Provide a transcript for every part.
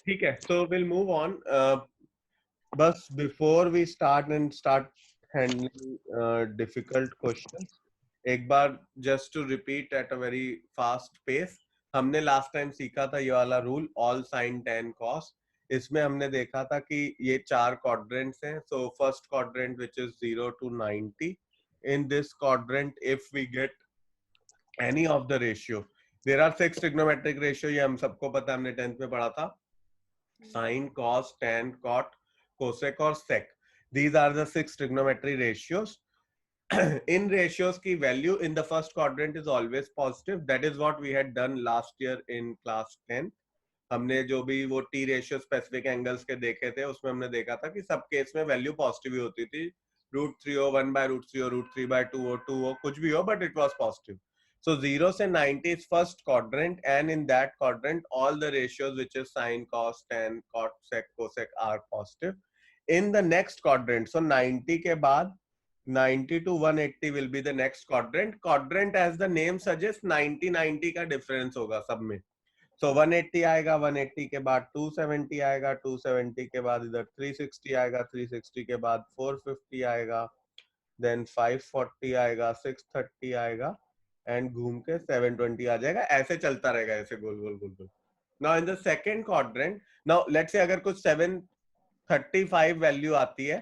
ठीक है, so we'll move on. बस before we start handling difficult questions, एक बार just to repeat at a very fast pace, हमने last time सीखा था ये वाला rule, all sin tan cos. इसमें हमने देखा था कि ये चार quadrants हैं. So first quadrant which is 0 to 90. In this quadrant, if we get any of the ratio, there are 6 trigonometric ratio. ये हम सबको पता है, हमने 10th में पढ़ा था. Sin, cos, tan, cot, cosec और sec. These are the 6 trigonometry ratios. In ratios की value in the first quadrant is always positive. That is what we had done last year in class 10. हमने जो भी वो T ratio specific angles के देखे थे उसमें हमने देखा था कि सब केस में वैल्यू पॉजिटिव ही होती थी. √3 हो, 1/√3 हो, √3/2 हो, 2 हो, कुछ भी हो, but it was positive. So 0 से 90 is first quadrant, and in that quadrant all the ratios which is sin, cos, tan, cot, sec, cosec are positive. In the next quadrant, so 90 के बाद 90 to 180 will be the next quadrant. Quadrant as the name suggests 90 का difference होगा सब में. So 180 आएगा, 180 के बाद 270 आएगा, 270 के बाद इधर 360 आएगा, 360 के बाद 450 आएगा, then 540 आएगा, 630 आएगा, एंड घूम के 720 आ जाएगा. ऐसे चलता रहेगा, ऐसे गोल गोल गोल गोल. Now in the second quadrant, now let's say अगर कुछ 735 वैल्यू आती है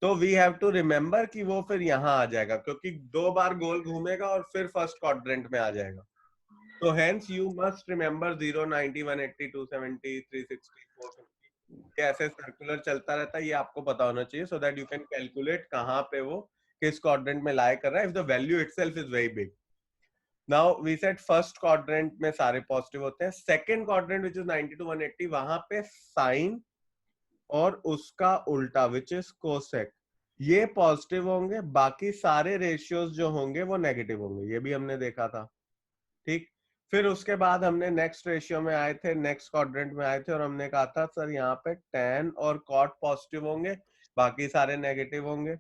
तो वी हैव टू रिमेम्बर कि वो फिर यहाँ आ जाएगा, क्योंकि 2 बार गोल घूमेगा और फिर फर्स्ट क्वाड्रेंट में आ जाएगा. तो हेंस यू मस्ट रिमेम्बर 0, 90, 180, 270, 360, 450 ऐसे सर्कुलर चलता रहता है. ये आपको पता होना चाहिए so that you can calculate कहाँ पे वो किस क्वाड्रेंट में लाई कर रहा है if the value itself is very big. Now we said first quadrant में सारे पॉजिटिव होते हैं. Second quadrant which is 90 to 180, वहां पे साइन और उसका उल्टा विच इज कोसेक ये पॉजिटिव होंगे. बाकी सारे रेशियोज जो होंगे वो नेगेटिव होंगे. ये भी हमने देखा था. ठीक. फिर उसके बाद हमने नेक्स्ट रेशियो में आए थे, नेक्स्ट क्वाड्रेंट में आए थे और हमने कहा था सर यहाँ पे tan और cot पॉजिटिव होंगे, बाकी सारे नेगेटिव होंगे.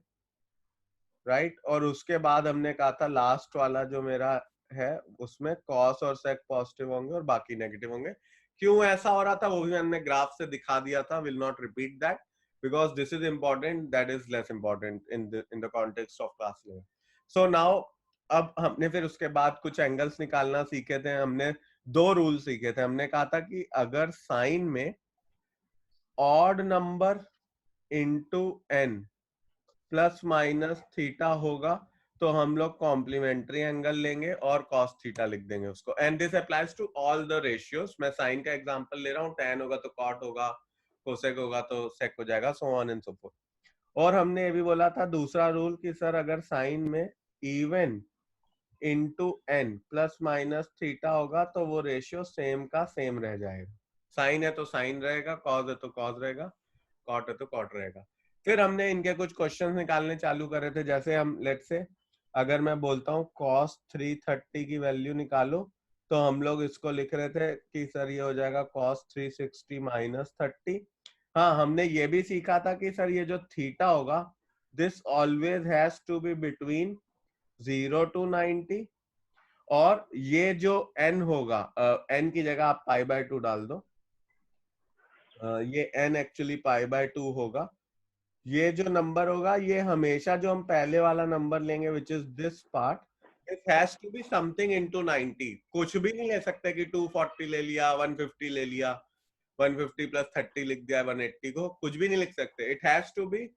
राइट. और उसके बाद हमने कहा था लास्ट वाला जो मेरा है उसमें cos और sec पॉजिटिव होंगे और बाकी नेगेटिव होंगे. क्यों ऐसा हो रहा था वो भी हमने ग्राफ से दिखा दिया था. Will not repeat that because this is important, that is less important in the context of class 11. So now अब हमने फिर उसके बाद कुछ एंगल्स निकालना सीखे थे. हमने 2 रूल सीखे थे. हमने कहा था कि अगर साइन में odd number into n plus minus theta होगा तो हम लोग कॉम्प्लीमेंट्री एंगल लेंगे और कॉस थीटा लिख देंगे उसको. And this applies to all the ratios. मैं साइन का एग्जांपल ले रहा हूँ. tan होगा तो कॉट होगा, कोसेक होगा तो सेक हो जाएगा, so on and so fourth. और हमने ये भी बोला था दूसरा रूल कि सर अगर साइन में even into n plus minus theta होगा तो वो रेशियो सेम का सेम रह जाएगा. साइन है तो साइन रहेगा, कॉस है तो कॉस रहेगा, कॉट है तो कॉट रहेगा. फिर हमने इनके कुछ क्वेश्चन निकालने चालू करे थे. जैसे हम लेट्स से अगर मैं बोलता हूँ cos 330 की वैल्यू निकालो तो हम लोग इसको लिख रहे थे कि सर ये हो जाएगा cos 360 माइनस 30. हाँ, हमने ये भी सीखा था कि सर ये जो थीटा होगा this always has to be between 0 to 90 और ये जो n होगा, n की जगह आप π/2 डाल दो. ये n एक्चुअली π/2 होगा. ये जो नंबर होगा ये हमेशा जो हम पहले वाला नंबर लेंगे which is this part, it has to be something into 90. कुछ भी नहीं ले सकते कि 240 ले लिया, 150 ले लिया, 150 प्लस 30 लिख दिया 180 को. कुछ भी नहीं लिख सकते. It has to be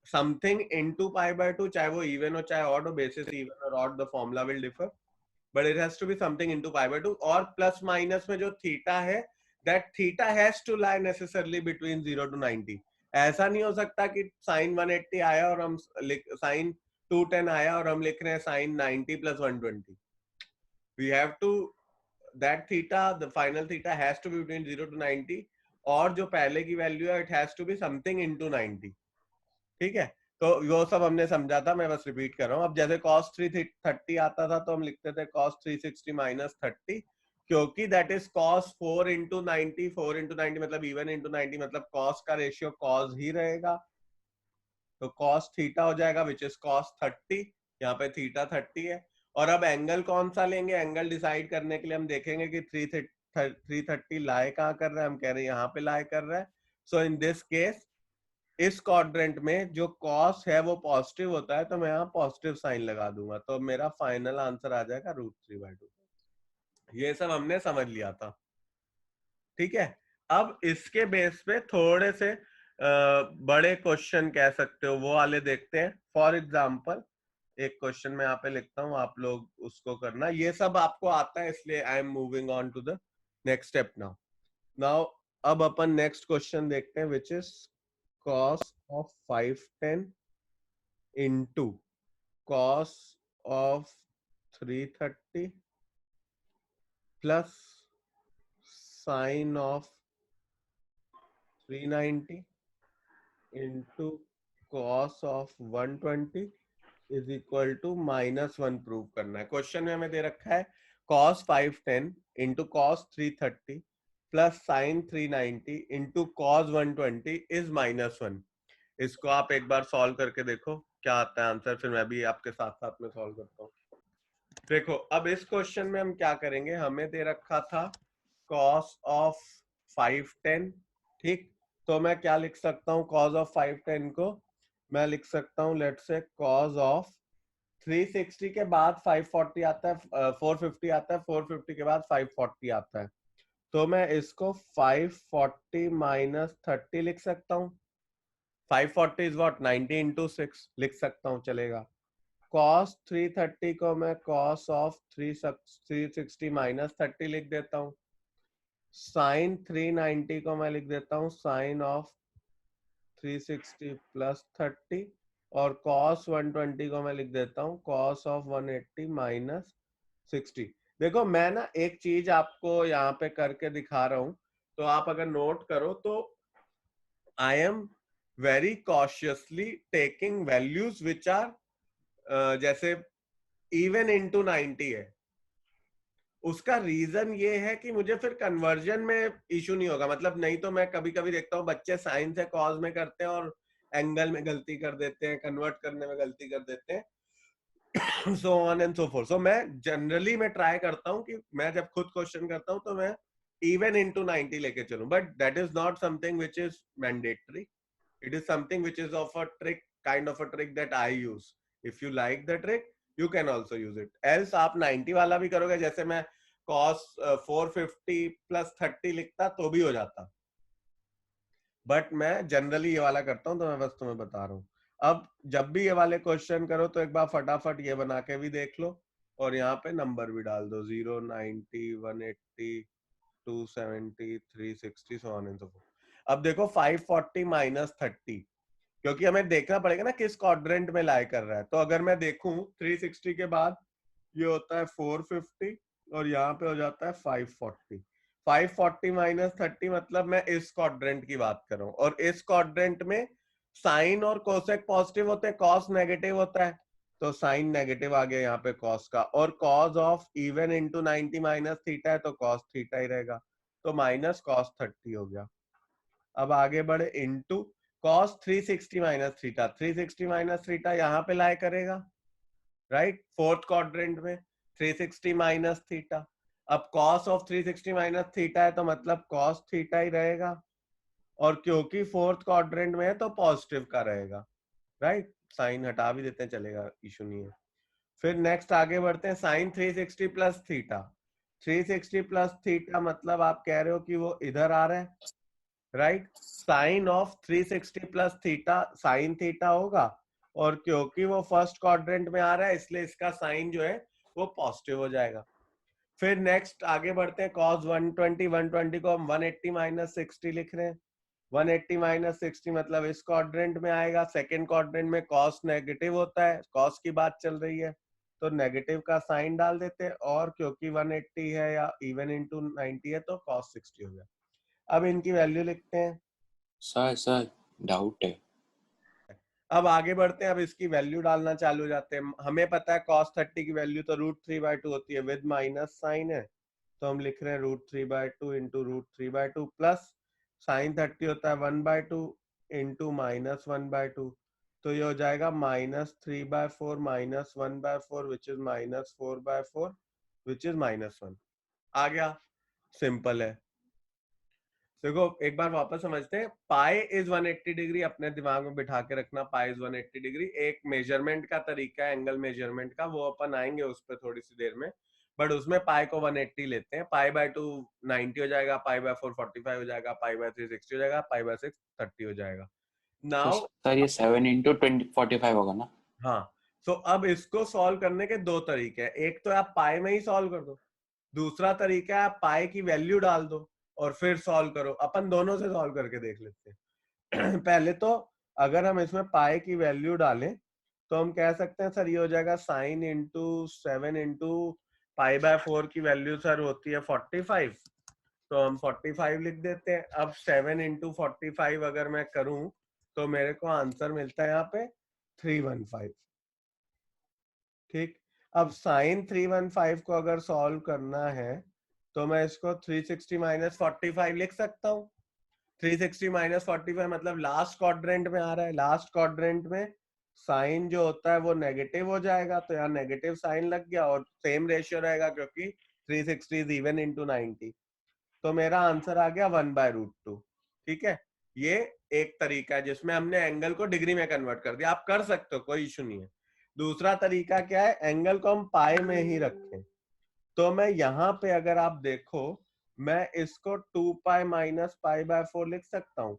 something into π/2, चाहे वो इवन हो चाहे ऑड हो. बेसिस इवन और odd the formula will differ, but it has to be something into π/2. और प्लस माइनस में जो थीटा है that theta has to lie necessarily between 0 to 90. ऐसा नहीं हो सकता कि साइन 180 आया और हम साइन 210 आया और हम लिख रहे हैं sine 90 plus 120. We have to that theta, the final theta has to be between 0 to 90 और जो पहले की वैल्यू है it has to be something into 90. ठीक है. तो वो सब हमने समझा था, मैं बस रिपीट कर रहा हूँ. अब जैसे cos 330 आता था तो हम लिखते थे cos 360 माइनस 30, क्योंकि that is cos 4 into 90. 4 into 90 मतलब इवन into 90 मतलब cos का रेशियो cos ही रहेगा. तो cos थीटा हो जाएगा विच इज cos 30. यहाँ पे थीटा 30 है. और अब एंगल कौन सा लेंगे, एंगल डिसाइड करने के लिए हम देखेंगे कि 330 लाई कहाँ कर रहा है, हम कह रहे हैं यहाँ पे लाई कर रहा है. सो इन दिस केस इस क्वाड्रेंट में जो कॉस है वो पॉजिटिव होता है, तो मैं यहाँ पॉजिटिव साइन लगा दूंगा. तो मेरा फाइनल आंसर आ जाएगा √3/2. ये सब हमने समझ लिया था. ठीक है. अब इसके बेस पे थोड़े से बड़े क्वेश्चन कह सकते हो वो वाले देखते हैं. फॉर एग्जाम्पल एक क्वेश्चन मैं यहाँ पे लिखता हूँ, आप लोग उसको करना. ये सब आपको आता है इसलिए I am moving on to the next step now. Now अब अपन नेक्स्ट क्वेश्चन देखते हैं, which is cos of 510 into cos of 330 plus sin of 390 into cos of 120 is equal to -1 prove करना है. क्वेश्चन में हमें दे रखा है cos 510 into cos 330 plus sin 390 into cos 120 is -1. इसको आप एक बार सॉल्व करके देखो क्या आता है आंसर, फिर मैं भी आपके साथ साथ में सॉल्व करता हूँ. देखो अब इस क्वेश्चन में हम क्या करेंगे, हमें दे रखा था cos ऑफ 510. ठीक, तो मैं क्या लिख सकता हूँ, cos ऑफ 510 को मैं लिख सकता हूँ लेट्स से cos ऑफ 360 के बाद 540 आता है, 450 आता है, 450 के बाद 540 आता है. तो मैं इसको 540 माइनस 30 लिख सकता हूँ. 540 इज व्हाट, 90 इंटू 6 लिख सकता हूँ, चलेगा. cos 330 को मैं cos ऑफ 360 माइनस 30 लिख देता हूँ. sin 390 को मैं लिख देता हूँ sin ऑफ 360 प्लस 30, और cos 120 को मैं लिख देता हूँ cos ऑफ 180 माइनस 60. देखो मैं ना एक चीज आपको यहाँ पे करके दिखा रहा हूँ, तो आप अगर नोट करो तो I am very cautiously taking values which are जैसे इवन इंटू 90 है. उसका रीजन ये है कि मुझे फिर कन्वर्जन में इशू नहीं होगा. मतलब नहीं तो मैं कभी कभी देखता हूँ बच्चे साइन से कॉज में करते हैं और एंगल में गलती कर देते हैं, कन्वर्ट करने में गलती कर देते हैं, so on and so forth. So मैं जनरली मैं ट्राई करता हूँ कि मैं जब खुद क्वेश्चन करता हूँ तो मैं इवन इंटू 90 लेके चलूं, but that is not something which is mandatory. It is something which is of a trick, kind of a trick that I use. If you like the trick, you can also use it. Else आप 90 वाला भी करोगे, जैसे मैं cos 450 plus 30 लिखता तो भी हो जाता, बट मैं जनरली ये वाला करता हूँ, तो मैं बस तुम्हें बता रहा हूँ. अब जब भी ये वाले क्वेश्चन करो तो एक बार फटाफट ये बना के भी देख लो और यहाँ पे नंबर भी डाल दो, 0, 90, 180, 270, 360, so on and so forth. अब देखो 540 माइनस 30, क्योंकि हमें देखना पड़ेगा ना किस क्वाड्रेंट में लाई कर रहा है. तो अगर मैं देखूं 360 के बाद ये होता है 450 और यहाँ पे हो जाता है 540. 540 माइनस 30 मतलब मैं इस क्वाड्रेंट की बात कर रहा हूँ, और इस क्वाड्रेंट में साइन और कोसेक पॉजिटिव होते हैं, कॉस नेगेटिव होता है, तो साइन नेगेटिव आ गया यहाँ पे कॉस का, और cos of even into 90 minus theta है तो कॉस थीटा ही रहेगा, तो माइनस कॉस 30 हो गया. अब आगे बढ़े, into cos 360 minus theta. 360 minus theta यहाँ पे लाई करेगा, राइट, फोर्थ क्वाड्रेंट में 360 माइनस थीटा. अब cos ऑफ 360 माइनस थीटा है तो मतलब cos थीटा ही रहेगा, और क्योंकि फोर्थ क्वाड्रेंट में है तो पॉजिटिव का रहेगा, राइट. साइन हटा भी देते हैं, चलेगा, इशू नहीं है. फिर नेक्स्ट आगे बढ़ते हैं, sine 360 plus theta. 360 plus theta मतलब आप कह रहे हो कि वो इधर आ रहा है, right. Sine of 360 plus theta sine theta होगा, और क्योंकि वो फर्स्ट क्वाड्रेंट में आ रहा है इसलिए इसका साइन जो है वो पॉजिटिव हो जाएगा. फिर नेक्स्ट आगे बढ़ते हैं, cos 120 को हम 180 माइनस 60 लिख रहे हैं. 180 माइनस 60 मतलब इस क्वाड्रेंट में आएगा. सेकेंड क्वाड्रेंट में cos नेगेटिव होता है, cos की बात चल रही है तो नेगेटिव का साइन डाल देते हैं, और क्योंकि 180 है या इवन इंटू 90 है तो cos 60 हो गया. अब इनकी वैल्यू लिखते हैं. सर डाउट है. अब आगे बढ़ते हैं, अब इसकी वैल्यू डालना चालू हो जाते हैं. हमें पता है cos 30 की वैल्यू तो √3/2 होती है, विद माइनस साइन है, तो हम लिख रहे हैं √3/2 इंटू √3/2 प्लस साइन 30 होता है 1/2 इंटू -1/2, तो ये हो जाएगा -3/4 minus 1/4 which is -4/4 which is -1. आ गया. सिंपल है। देखो एक बार वापस समझते हैं। पाई इज 180 डिग्री, अपने दिमाग में बिठा के रखना, पाई इज 180 डिग्री एक मेजरमेंट का तरीका है, एंगल मेजरमेंट का, वो अपन आएंगे उस पर थोड़ी सी देर में। बट उसमें पाई को 180 लेते हैं, पाई बाय 2 90 हो जाएगा, पाई बाय 4 45 हो जाएगा, पाई बाय 3 60 हो जाएगा, पाई बाय 6 30 हो जाएगा। तो नाउ सर ये 7 × 20 45 होगा ना? हाँ, सो अब इसको सॉल्व करने के दो तरीके हैं। एक तो आप पाई में ही सॉल्व कर दो, दूसरा तरीका है आप पाई की वैल्यू डाल दो और फिर सॉल्व करो। अपन दोनों से सॉल्व करके देख लेते हैं। पहले तो अगर हम इसमें पाई की वैल्यू डालें तो हम कह सकते हैं सर ये हो जाएगा sine into 7 into pi by 4 की वैल्यू सर होती है 45, तो हम 45 लिख देते हैं। अब 7 इंटू 45 अगर मैं करूं तो मेरे को आंसर मिलता है यहाँ पे 315। ठीक, अब साइन 315 को अगर सॉल्व करना है तो मैं इसको 360 माइनस 45 लिख सकता हूँ। 360 माइनस 45 मतलब लास्ट क्वाड्रेंट में आ रहा है, लास्ट क्वाड्रेंट में साइन जो होता है वो नेगेटिव हो जाएगा, तो यहाँ नेगेटिव साइन लग गया और सेम रेशियो रहेगा क्योंकि 360 इज इवन इंटू 90। तो मेरा आंसर आ गया 1/√2। ठीक है, ये एक तरीका है जिसमें हमने एंगल को डिग्री में कन्वर्ट कर दिया। आप कर सकते हो, कोई इशू नहीं है। दूसरा तरीका क्या है, एंगल को हम पाई में ही रखें। तो मैं यहाँ पे अगर आप देखो, मैं इसको 2 पाई माइनस पाई बाय 4 लिख सकता हूँ।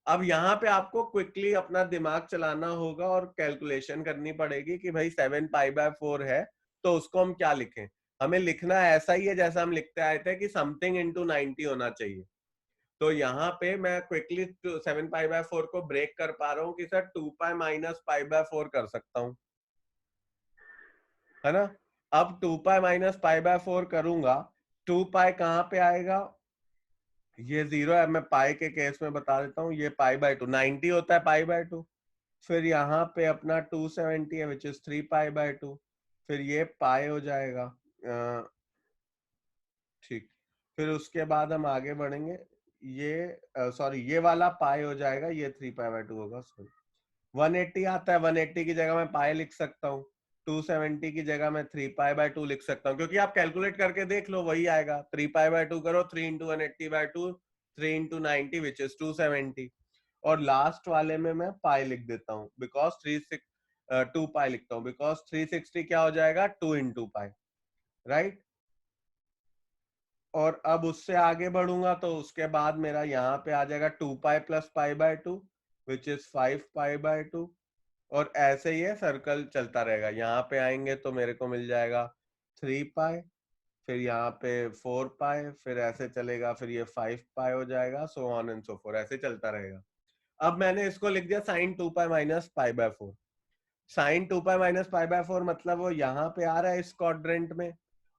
अब यहाँ पे आपको क्विकली अपना दिमाग चलाना होगा और कैलकुलेशन करनी पड़ेगी कि भाई 7 पाई बाय 4 है तो उसको हम क्या लिखें। हमें लिखना ऐसा ही है जैसा हम लिखते आए थे कि समथिंग इंटू 90 होना चाहिए। तो यहाँ पे मैं क्विकली 7 पाई बाय 4 को ब्रेक कर पा रहा हूँ कि sir 2 pi minus pi by 4 कर सकता हूँ, है ना। अब 2 पाई माइनस पाई बाय 4 करूंगा, 2 पाई कहाँ पे आएगा, ये 0 है। मैं पाई के केस में बता देता हूँ, ये पाई बाय 2 90 होता है पाई बाय 2। फिर यहाँ पे अपना 270 है विच इज 3 पाई बाय 2। फिर ये पाई हो जाएगा। ठीक, फिर उसके बाद हम आगे बढ़ेंगे। ये सॉरी ये वाला पाई हो जाएगा, ये 3 पाई बाय 2 होगा। सॉरी 180 आता है, 180 की जगह मैं पाई लिख सकता हूँ, 270 की जगह मैं 3 पाई बाय 2 लिख सकता हूँ, क्योंकि आप कैलकुलेट करके देख लो वही आएगा। 3 पाई बाय 2 करो, 3 into 180 by 2, 3 into 90 which is 270। और लास्ट वाले में मैं पाई लिख देता हूँ बिकॉज 2 पाई लिखता हूँ बिकॉज 360 क्या हो जाएगा 2 इंटू पाई, राइट। और अब उससे आगे बढ़ूंगा तो उसके बाद मेरा यहाँ पे आ जाएगा 2 pi plus pi by 2 which is 5 pi by 2। और ऐसे ही है, सर्कल चलता रहेगा। यहाँ पे आएंगे तो मेरे को मिल जाएगा 3 पाई, फिर यहाँ पे 4 पाई, फिर ऐसे चलेगा, फिर ये 5 पाई हो जाएगा, so on and so forth, ऐसे चलता रहेगा। अब मैंने इसको लिख दिया sine 2 pi minus pi by 4। Sine 2 pi minus pi by 4 मतलब वो यहाँ पे आ रहा है इस क्वाड्रेंट में,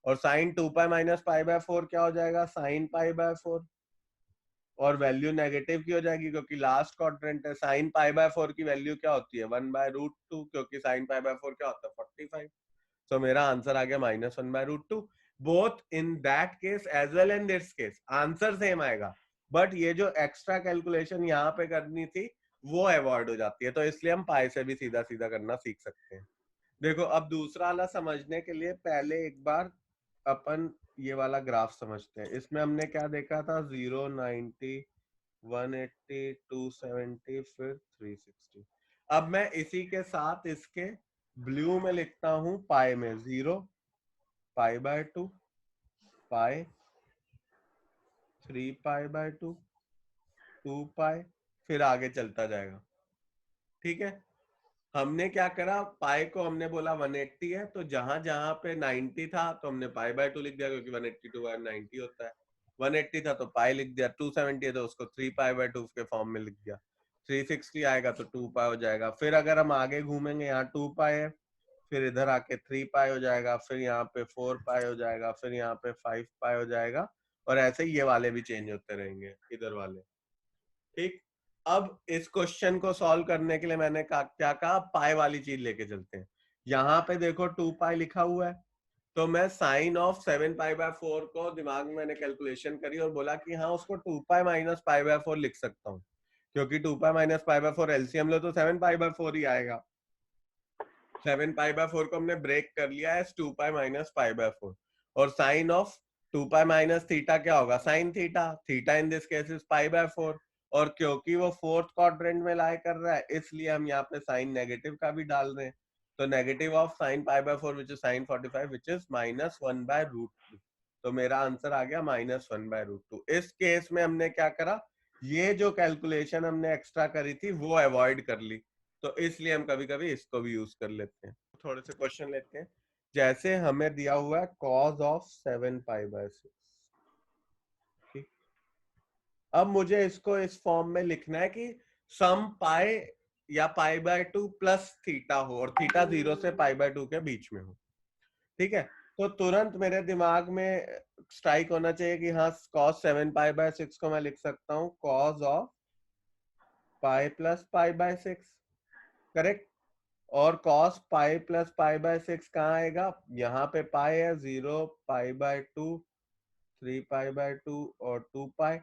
और sine 2 pi minus pi by 4 क्या हो जाएगा, साइन पाई बाय 4। और वैल्यू नेगेटिव की हो जाएगी क्योंकि लास्ट क्वाड्रेंट है। साइन पाई बाय 4 की वैल्यू क्या होती है 1/√2, क्योंकि साइन पाई बाय 4 क्या होता है 45। तो मेरा आंसर आ गया -1/√2। Both in that case as well in this case answer same आएगा, बट ये जो एक्स्ट्रा कैलकुलेशन यहाँ पे करनी थी वो अवॉइड हो जाती है। तो इसलिए हम पाई से भी सीधा सीधा करना सीख सकते हैं। देखो अब दूसरा वाला समझने के लिए पहले एक बार अपन ये वाला ग्राफ समझते हैं। इसमें हमने क्या देखा था, 0 90 180 270 फिर 360। अब मैं इसी के साथ इसके ब्लू में लिखता हूं, पाई में 0 पाई बाय 2 पाई 3 पाई बाय 2 2 पाई, फिर आगे चलता जाएगा। ठीक है, हमने क्या करा, पाई को हमने बोला 180 है, तो जहां जहां पे 90 था तो हमने पाई बाय 2 लिख दिया क्योंकि 180 टू 90 होता है। 180 था तो पाई लिख दिया, 270 है तो उसको 3 पाई बाय 2 के फॉर्म में लिख दिया। 360 आएगा तो 2 पाई हो जाएगा। फिर अगर हम आगे घूमेंगे, यहाँ 2 पाई है, फिर इधर आके 3 पाई हो जाएगा, फिर यहाँ पे 4 पाई हो जाएगा, फिर यहाँ पे 5 पाई हो जाएगा, और ऐसे ही ये वाले भी चेंज होते रहेंगे, इधर वाले। ठीक, अब इस क्वेश्चन को सॉल्व करने के लिए मैंने क्या कहा, पाई वाली चीज लेके चलते हैं। यहाँ पे देखो 2 पाई लिखा हुआ है, तो मैं साइन ऑफ 7 पाई बाय 4 को दिमाग में मैंने कैलकुलेशन करी और बोला कि हाँ उसको 2 पाई माइनस पाई बाय 4 लिख सकता हूँ, क्योंकि 2 pi minus pi by 4 LCM लो तो 7 पाई बाय 4 ही आएगा। 7 पाई बाय 4 को हमने ब्रेक कर लिया है 2 पाई माइनस पाई बाय 4, और sine of 2 pi minus theta क्या होगा, sine theta, theta in this case is pi by 4, और क्योंकि वो फोर्थ क्वाड्रेंट में लाई कर रहा है इसलिए हम यहाँ पे साइन नेगेटिव का भी डाल रहे हैं, तो negative of sine pi by 4 which is sine 45 which is -1/√2, तो मेरा आंसर आ गया -1/√2। इस केस में हमने क्या करा, ये जो कैलकुलेशन हमने एक्स्ट्रा करी थी वो अवॉइड कर ली, तो इसलिए हम कभी कभी इसको भी यूज कर लेते हैं। थोड़े से क्वेश्चन लेते हैं, जैसे हमें दिया हुआ है cos ऑफ 7 पाई बाय 6, ठीक, अब मुझे इसको इस फॉर्म में लिखना है कि सम पाई या पाई बाय 2 प्लस थीटा हो और थीटा 0 से पाई बाय 2 के बीच में हो, ठीक है। तो तुरंत मेरे दिमाग में स्ट्राइक होना चाहिए कि हाँ cos 7 पाई बाय 6 को मैं लिख सकता हूँ cos of pi plus pi by 6, correct. और cos pi plus pi by 6 कहाँ आएगा, यहाँ पे पाई है 0 पाई बाय 2 3 पाई बाय 2 और 2 पाई,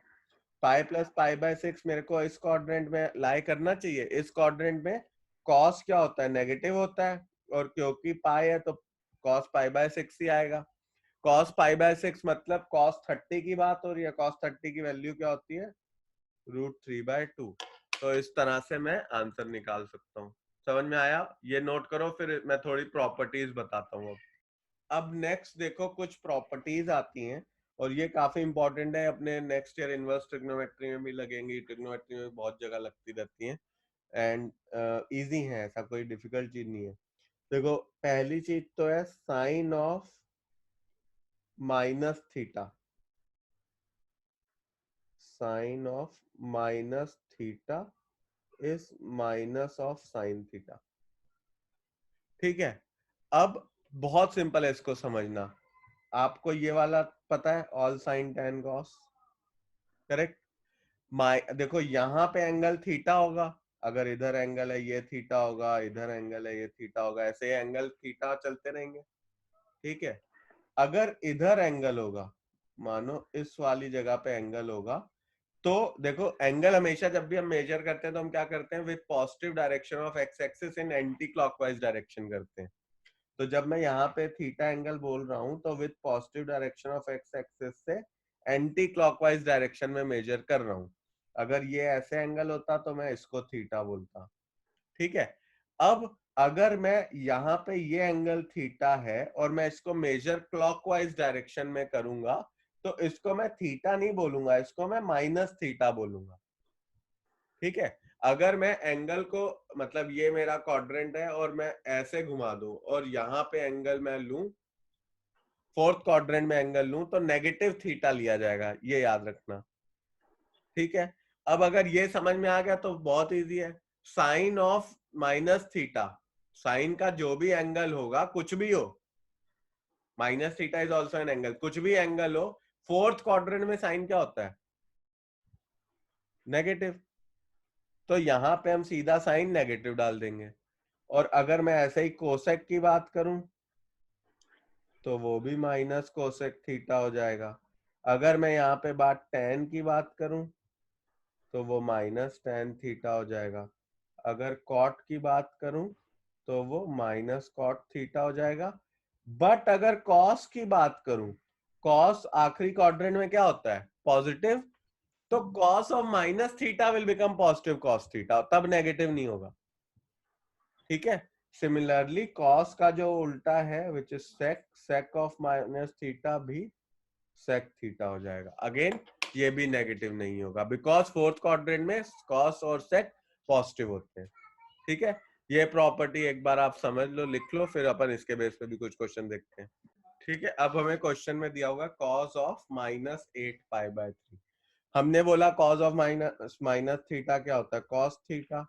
पाई प्लस पाई बाय 6 मेरे को इस क्वाड्रेंट में लाई करना चाहिए। इस क्वाड्रेंट में cos क्या होता है, नेगेटिव होता है, और क्योंकि पाई है तो cos पाई बाय 6 ही आएगा। cos पाई बाय 6 मतलब cos 30 की बात हो रही है, cos 30 की वैल्यू क्या होती है, √3/2। तो इस तरह से मैं आंसर निकाल सकता हूँ। समझ में आया, ये नोट करो, फिर मैं थोड़ी प्रॉपर्टीज बताता हूँ। अब नेक्स्ट देखो, कुछ प्रॉपर्टीज आती हैं और ये काफी इंपॉर्टेंट है, अपने नेक्स्ट ईयर इनवर्स ट्रिग्नोमेट्री में भी लगेंगी, ट्रिग्नोमेट्री में बहुत जगह लगती रहती हैं, एंड इजी है, ऐसा कोई डिफिकल्ट चीज नहीं है। देखो पहली चीज तो है sine of minus theta, sine of minus theta is minus of sine theta, ठीक है। अब बहुत सिंपल है इसको समझना, आपको ये वाला पता है, all sine tan cos, correct. देखो यहाँ पे एंगल थीटा होगा, अगर इधर एंगल है ये थीटा होगा, इधर एंगल है ये थीटा होगा, ऐसे एंगल थीटा चलते रहेंगे, ठीक है। अगर इधर एंगल होगा, मानो इस वाली जगह पे एंगल होगा, तो देखो एंगल हमेशा जब भी हम मेजर करते हैं तो हम क्या करते हैं, with positive direction of x axis in anti clockwise direction करते हैं। तो जब मैं यहाँ पे थीटा एंगल बोल रहा हूँ तो with positive direction of x axis से एंटी क्लॉकवाइज डायरेक्शन में मेजर कर रहा हूँ। अगर ये ऐसे एंगल होता तो मैं इसको थीटा बोलता, ठीक है। अब अगर मैं यहाँ पे ये एंगल थीटा है और मैं इसको मेजर क्लॉकवाइज डायरेक्शन में करूंगा तो इसको मैं थीटा नहीं बोलूंगा, इसको मैं माइनस थीटा बोलूंगा, ठीक है। अगर मैं एंगल को, मतलब ये मेरा क्वाड्रेंट है और मैं ऐसे घुमा दूं और यहाँ पे एंगल मैं लूं, फोर्थ क्वाड्रेंट में एंगल लूं, तो नेगेटिव थीटा लिया जाएगा, ये याद रखना, ठीक है। अब अगर ये समझ में आ गया तो बहुत इजी है, sine of minus theta, sine का जो भी एंगल होगा, कुछ भी हो, minus theta is also an angle, कुछ भी एंगल हो, फोर्थ क्वाड्रेंट में साइन क्या होता है, नेगेटिव, तो यहाँ पे हम सीधा साइन नेगेटिव डाल देंगे। और अगर मैं ऐसे ही कोसेक की बात करूं तो वो भी माइनस कोसेक थीटा हो जाएगा। अगर मैं यहाँ पे टेन की बात करूं तो वो माइनस टेन थीटा हो जाएगा। अगर कॉट की बात करूं तो वो माइनस कॉट थीटा हो जाएगा। बट अगर कॉस की बात करूं, कॉस आखिरी क्वाड्रेंट में क्या होता है, पॉजिटिव, तो cos of minus theta will become positive cos theta, तब नेगेटिव नहीं होगा, ठीक है। सिमिलरली कॉस का जो उल्टा है which is sec, sec of minus theta भी सेक थीटा हो जाएगा। अगेन ये भी नेगेटिव नहीं होगा बिकॉज फोर्थ क्वाड्रेंट में कॉस और सेक पॉजिटिव होते हैं, ठीक है। ये प्रॉपर्टी एक बार आप समझ लो, लिख लो, फिर अपन इसके बेस पे भी कुछ क्वेश्चन देखते हैं, ठीक है। अब हमें क्वेश्चन में दिया होगा cos ऑफ -8π/3, हमने बोला cos ऑफ माइनस थीटा क्या होता है, cos थीटा।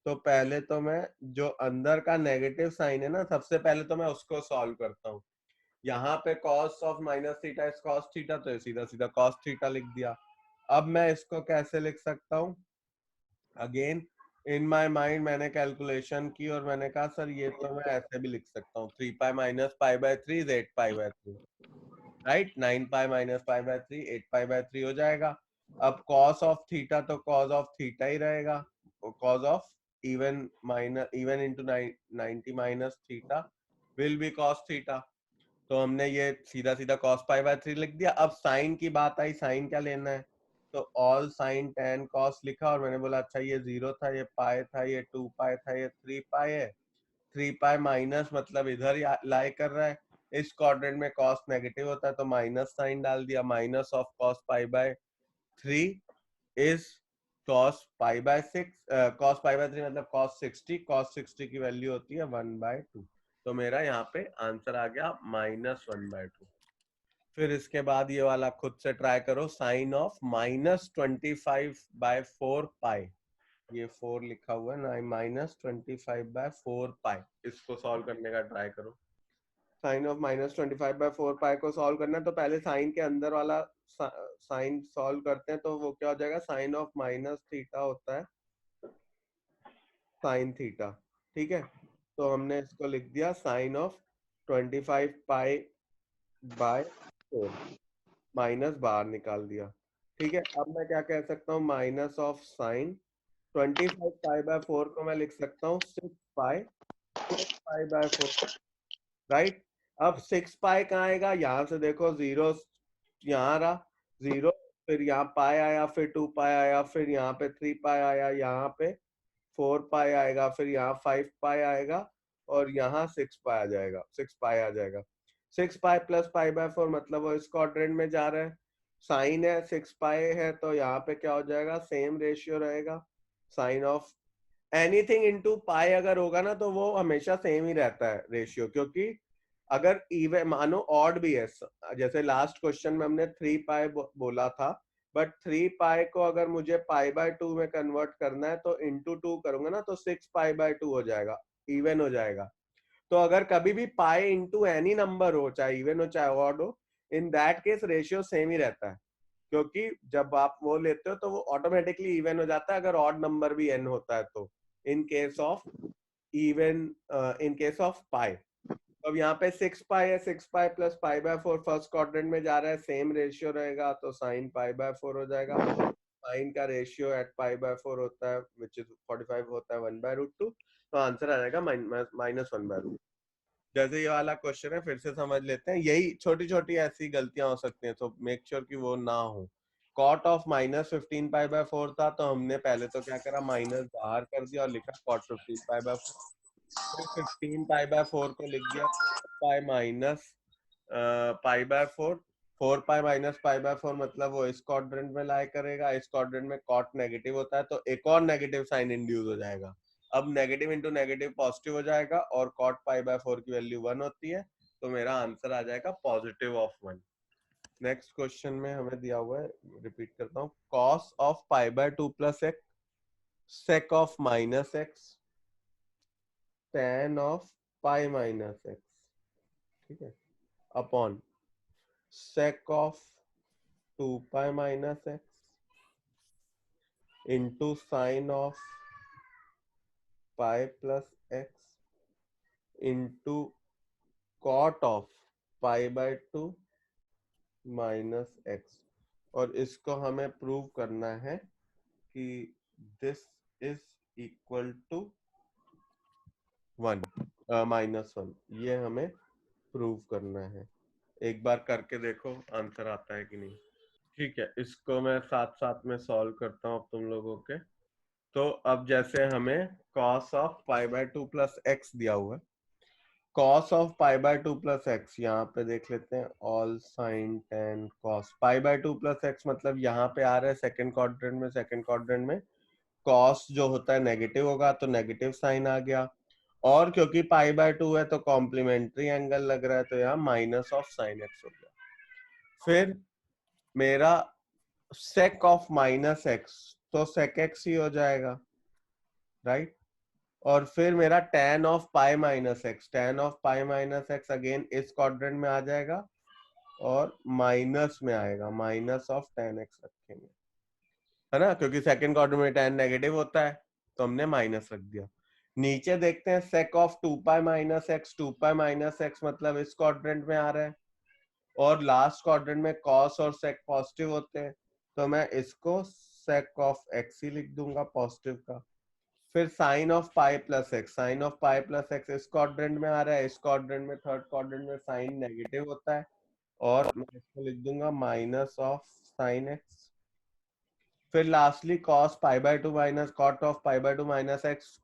तो पहले तो मैं जो अंदर का नेगेटिव साइन है ना, सबसे पहले तो मैं उसको सॉल्व करता हूँ। यहाँ पे cos of minus theta is cos theta, तो सीधा सीधा cos थीटा लिख दिया। अब मैं इसको कैसे लिख सकता हूँ, अगेन इन माय माइंड मैंने कैलकुलेशन की और मैंने कहा सर ये तो मैं ऐसे भी लिख सकता हूँ, 3π माइनस π/3 इज 8π/3, राइट। 9π माइनस π/3 8π/3 हो जाएगा। अब cos ऑफ थीटा तो cos ऑफ थीटा ही रहेगा, cos of even into 90 minus theta will be cos theta. तो हमने ये सीधा सीधा cos पाई बाय 3 लिख दिया। अब साइन की बात आई, साइन क्या लेना है, तो ऑल साइन tan cos लिखा और मैंने बोला अच्छा ये 0 था, ये पाई था, ये 2 पाई था, ये 3 पाई है। 3 पाई माइनस मतलब इधर लाई कर रहा है, इस क्वाड्रेंट में cos नेगेटिव होता है तो माइनस साइन डाल दिया। Minus of cos pi by 3 is cos pi by 6, cos pi by 3 मतलब cos 60 की वैल्यू होती है 1/2। तो मेरा यहाँ पे आंसर आ गया -1/2। फिर इसके बाद ये वाला खुद से ट्राई करो, साइन ऑफ -25/4 पाई, ये 4 लिखा हुआ है ना, -25/4 पाई, इसको सॉल्व करने का ट्राई करो। साइन ऑफ -25/4 पाई को सॉल्व करना है तो पहले साइन के अंदर वाला साइन सॉल्व करते हैं, तो वो क्या हो जाएगा, साइन ऑफ माइनस थीटा होता है साइन थीटा, ठीक है। तो हमने इसको लिख दिया sine of 25 pi by 4, minus बाहर निकाल दिया, ठीक है। अब मैं क्या कह सकता हूँ, minus of sign 25 pi by 4 को मैं लिख सकता हूँ 6 पाई बाय 4, राइट। अब 6 पाई कहाँ आएगा, यहाँ से देखो, जीरो यहाँ रहा, जीरो, फिर यहाँ पाई आया, फिर 2 पाई आया, फिर यहाँ पे 3 पाई आया, यहाँ पे 4 पाई आएगा, फिर यहाँ 5 पाई आएगा और यहाँ 6 पाई आ जाएगा, 6 पाई आ जाएगा। 6 पाई प्लस पाई बाय 4 मतलब वो इस क्वाड्रेंट में जा रहा है, साइन है 6 पाई है तो यहाँ पे क्या हो जाएगा, सेम रेशियो रहेगा, sine of anything into pi अगर होगा ना तो वो हमेशा सेम ही रहता है रेशियो, क्योंकि अगर इवन मानो ऑड भी है, जैसे लास्ट क्वेश्चन में हमने 3 पाई बोला था, बट 3 पाई को अगर मुझे पाई बाय 2 में कन्वर्ट करना है तो इंटू 2 करूंगा ना तो 6 पाई बाय 2 हो जाएगा, इवन हो जाएगा। तो अगर कभी भी पाई इंटू एनी नंबर हो, चाहे इवन हो चाहे ऑड हो, in that case ratio same ही रहता है, क्योंकि जब आप वो लेते हो तो वो ऑटोमेटिकली इवन हो जाता है अगर ऑड नंबर भी n होता है तो, in case of even, in case of pi. अब यहाँ पे 6 पाई है, 6 pi plus pi by 4 first quadrant में जा रहा है, सेम रेशियो रहेगा तो साइन पाई बाय 4 हो जाएगा। साइन का रेशियो एट पाई बाय 4 होता है विच इज 45 होता है 1/√2, तो आंसर आ जाएगा -1/√2। जैसे ये वाला क्वेश्चन है फिर से समझ लेते हैं, यही छोटी छोटी ऐसी गलतियां हो सकती हैं, तो मेक श्योर कि वो ना हो। कॉट ऑफ -15 पाई बाय 4 था तो हमने पहले तो क्या करा, माइनस बाहर कर दिया और लिखा कॉट 15 पाई बाय 4, फिर 15 पाई बाय 4 को लिख दिया पाई minus pi by 4, 4 pi minus pi by 4 मतलब वो इस क्वाड्रेंट में लाई करेगा, इस क्वाड्रेंट में कॉट नेगेटिव होता है तो एक और नेगेटिव साइन इंड्यूस हो जाएगा। अब नेगेटिव इंटू नेगेटिव पॉजिटिव हो जाएगा और कॉट पाई बाय 4 की वैल्यू 1 होती है, तो मेरा आंसर आ जाएगा पॉजिटिव ऑफ 1। नेक्स्ट क्वेश्चन में हमें दिया हुआ है, रिपीट करता हूँ, cos of pi by 2 plus x, sec of minus x, tan of pi minus x, ठीक है, upon sec of 2 pi minus x into sin of pi plus x into cot of pi by 2 minus x, और इसको हमें prove करना है कि this is equal to 1 -1, ये हमें प्रूव करना है। एक बार करके देखो आंसर आता है कि नहीं। ठीक है, इसको मैं साथ साथ में सॉल्व करता हूँ तुम लोगों के। तो अब जैसे हमें cos of pi by 2 plus x दिया हुआ है, cos of pi by 2 plus x यहाँ पे देख लेते हैं, all sine tan cos pi by 2 plus x मतलब यहाँ पे आ रहा है सेकंड क्वाड्रेंट में, सेकंड क्वाड्रेंट में cos जो होता है नेगेटिव होगा तो नेगेटिव साइन आ गया, और क्योंकि पाई बाय 2 है तो कॉम्प्लीमेंट्री एंगल लग रहा है तो यहाँ माइनस ऑफ साइन एक्स हो गया। फिर मेरा sec ऑफ माइनस एक्स तो sec एक्स ही हो जाएगा, राइट। और फिर मेरा tan of pi minus x, tan of pi minus x again इस क्वाड्रेंट में आ जाएगा और माइनस में आएगा, माइनस ऑफ tan एक्स रखेंगे, है ना, क्योंकि सेकंड क्वाड्रेंट में tan नेगेटिव होता है तो हमने माइनस रख दिया। नीचे देखते हैं sec of 2 pi minus x, 2 pi minus x मतलब इस क्वाड्रेंट में आ रहा है, और लास्ट क्वाड्रेंट में cos और sec पॉजिटिव होते हैं तो मैं इसको sec ऑफ x ही लिख दूंगा पॉजिटिव का। फिर sine of pi plus x, sine of pi plus x इस क्वाड्रेंट में आ रहा है, इस क्वाड्रेंट में थर्ड क्वाड्रेंट में साइन नेगेटिव होता है, और मैं इसको लिख दूंगा माइनस ऑफ साइन एक्स। फिर lastly cos pi by two minus cot of pi by two minus x,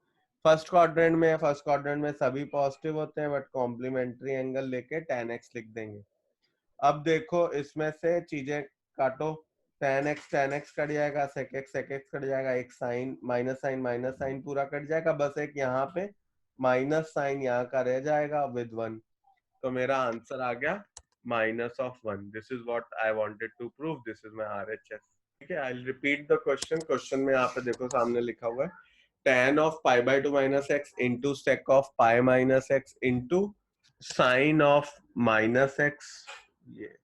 first quadrant में, फर्स्ट क्वाड्रेंट में सभी पॉजिटिव होते हैं, बट कॉम्प्लीमेंट्री एंगल लेके tan x लिख देंगे। अब देखो इसमें से चीजें काटो, tan x कट जाएगा, sec x कट जाएगा, एक साइन माइनस साइन पूरा कट जाएगा, बस एक यहाँ पे माइनस साइन यहाँ का रह जाएगा विद 1। तो मेरा आंसर आ गया minus of 1। This is what I wanted to prove, this is my RHS। ठीक है, I will repeat the question. Question में यहाँ पे देखो सामने लिखा हुआ है tan of pi by two minus x into sec of pi minus x into sine of minus x ये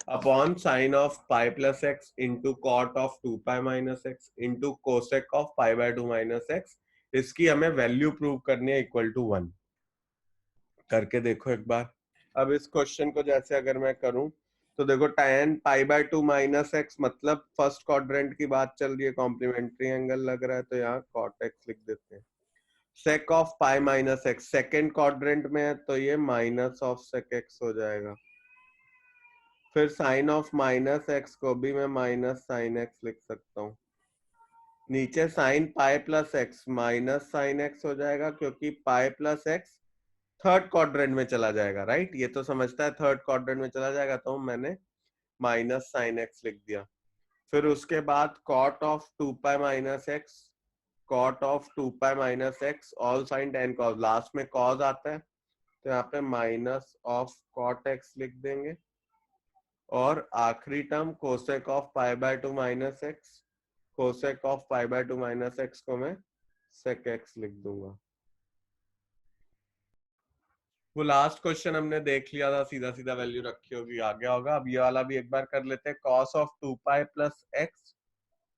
upon sine of pi plus x into cot of 2 pi minus x into cosec of pi by two minus x. इसकी हमें value prove करनी है equal to 1। करके देखो एक बार। अब इस क्वेश्चन को जैसे अगर मैं करूं तो देखो tan pi by two minus x मतलब फर्स्ट क्वाड्रेंट की बात चल रही है, कॉम्प्लीमेंट्री एंगल लग रहा है, तो यहाँ cot x लिख देते हैं। sec of pi minus x second quadrant में है, तो ये माइनस ऑफ sec x हो जाएगा। फिर साइन ऑफ माइनस एक्स को भी मैं माइनस साइन एक्स लिख सकता हूँ। नीचे sine pi plus x minus sine x हो जाएगा, क्योंकि पाई प्लस एक्स थर्ड क्वाड्रेंट में चला जाएगा, राइट? ये तो समझता है थर्ड क्वाड्रेंट में चला जाएगा, तो मैंने माइनस साइन एक्स लिख दिया। फिर उसके बाद cot of 2 pi minus x, cot of 2 pi minus x all sine tan cos, last में कॉस आता है, तो यहाँ पे माइनस ऑफ कॉट एक्स लिख देंगे। और आखिरी term cosec of pi by two minus x, cosec of pi by two minus x को मैं सेक एक्स लिख दूंगा। वो लास्ट क्वेश्चन हमने देख लिया था, सीधा सीधा वैल्यू रखी होगी, आ गया होगा। अब ये वाला भी एक बार कर लेते हैं। Cos of 2 pi plus x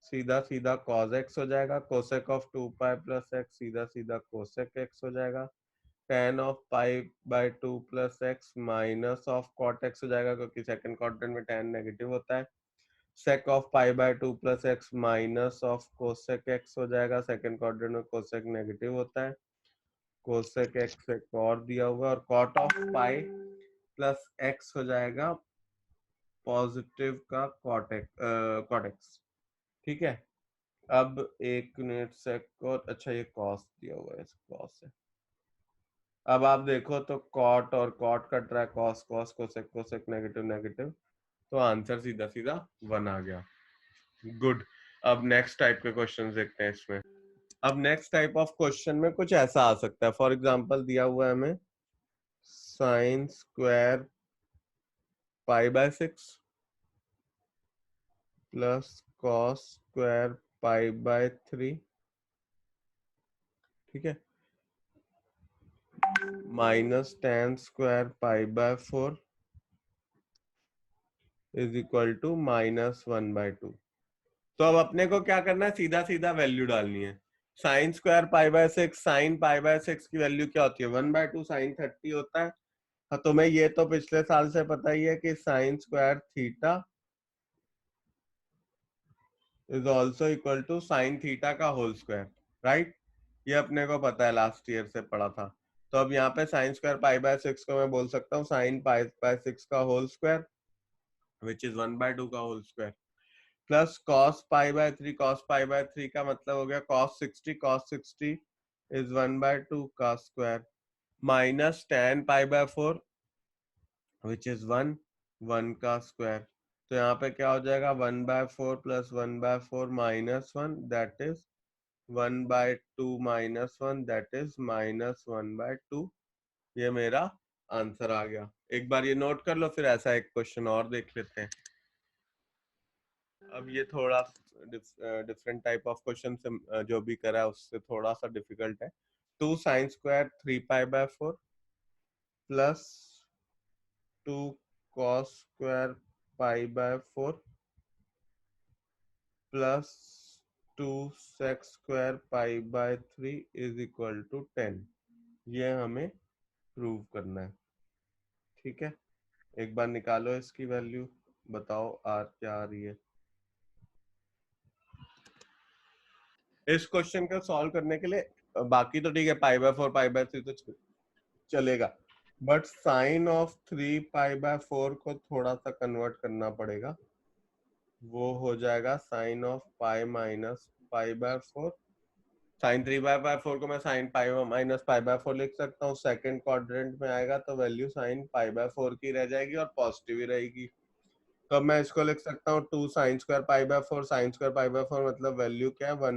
सीधा सीधा कॉस एक्स हो जाएगा, cosec of 2 pi plus x सीधा सीधा कोसेक एक्स हो जाएगा, tan of pi by 2 plus x minus of cot x हो जाएगा, क्योंकि सेकंड क्वाड्रेंट में tan नेगेटिव होता है, sec of pi by 2 plus x minus of cosec x हो जाएगा, सेकंड क्वाड्रेंट में कोसेक नेगेटिव होता है, कोसेक एक्स एक और दिया हुआ, और cot of pi plus x हो जाएगा पॉजिटिव का कॉट एक्स। ठीक है, अब एक मिनट सेक और, अच्छा ये कॉस दिया हुआ है, कॉस है। अब आप देखो तो कॉट और कॉट कट रहा है, cos cos cosec cosec negative negative, तो आंसर सीधा सीधा 1 आ गया। गुड। अब नेक्स्ट टाइप के क्वेश्चन देखते हैं इसमें। अब नेक्स्ट टाइप ऑफ क्वेश्चन में कुछ ऐसा आ सकता है, फॉर एग्जांपल दिया हुआ है हमें sine square pi by 6 plus cos square pi by 3, ठीक है, minus tan square pi by 4 is equal to minus 1/2। तो अब अपने को क्या करना है, सीधा सीधा वैल्यू डालनी है। Sign square pi by 6, sine pi by 6 की वैल्यू क्या होती है, 1/2 साइन 30 होता है। हाँ, तुम्हें ये तो पिछले साल से पता ही है कि sine square theta is also equal to sine theta का होल स्क्वायर, राइट? ये अपने को पता है, लास्ट ईयर से पढ़ा था। तो अब यहाँ पे साइन स्क्वायर पाई बाय 6 को मैं बोल सकता हूँ साइन पाई बाय 6 का होल स्क्वायर विच इज 1/2 का whole square, plus cos pi by 3, cos pi by 3 का मतलब हो गया कॉस 60 इज 1/2 का square, minus tan pi by 4 which is 1 का स्क्वायर। तो यहाँ पे क्या हो जाएगा, 1/4 plus 1/4 minus 1 that is 1/2 minus 1 that is minus 1/2। ये मेरा आंसर आ गया। एक बार ये नोट कर लो, फिर ऐसा एक क्वेश्चन और देख लेते हैं। अब ये थोड़ा डिफरेंट टाइप ऑफ क्वेश्चन से जो भी करा है उससे थोड़ा सा डिफिकल्ट है। 2 sine square 3 pi by 4 plus 2 cos square pi by 4 plus 2 sec square pi by 3 is equal to 10। ये हमें प्रूव करना है। ठीक है, एक बार निकालो इसकी वैल्यू, बताओ आर क्या आ रही है। इस क्वेश्चन को सॉल्व करने के लिए बाकी तो ठीक है, पाई बाय 4 पाई बाय 3 तो चलेगा, but sine of 3 pi by 4 को थोड़ा सा कन्वर्ट करना पड़ेगा। वो हो जाएगा sine of pi minus pi by 4। Sine 3 by 4 को मैं sine pi minus pi by 4 लिख सकता हूँ। सेकंड क्वाड्रेंट में आएगा तो वैल्यू साइन पाई बाय 4 की रह जाएगी और पॉजिटिव ही रहेगी। तो मैं इसको लिख सकता हूँ 2 sine square pi by 4। Sign square pi by 4 मतलब वैल्यू क्या है, 1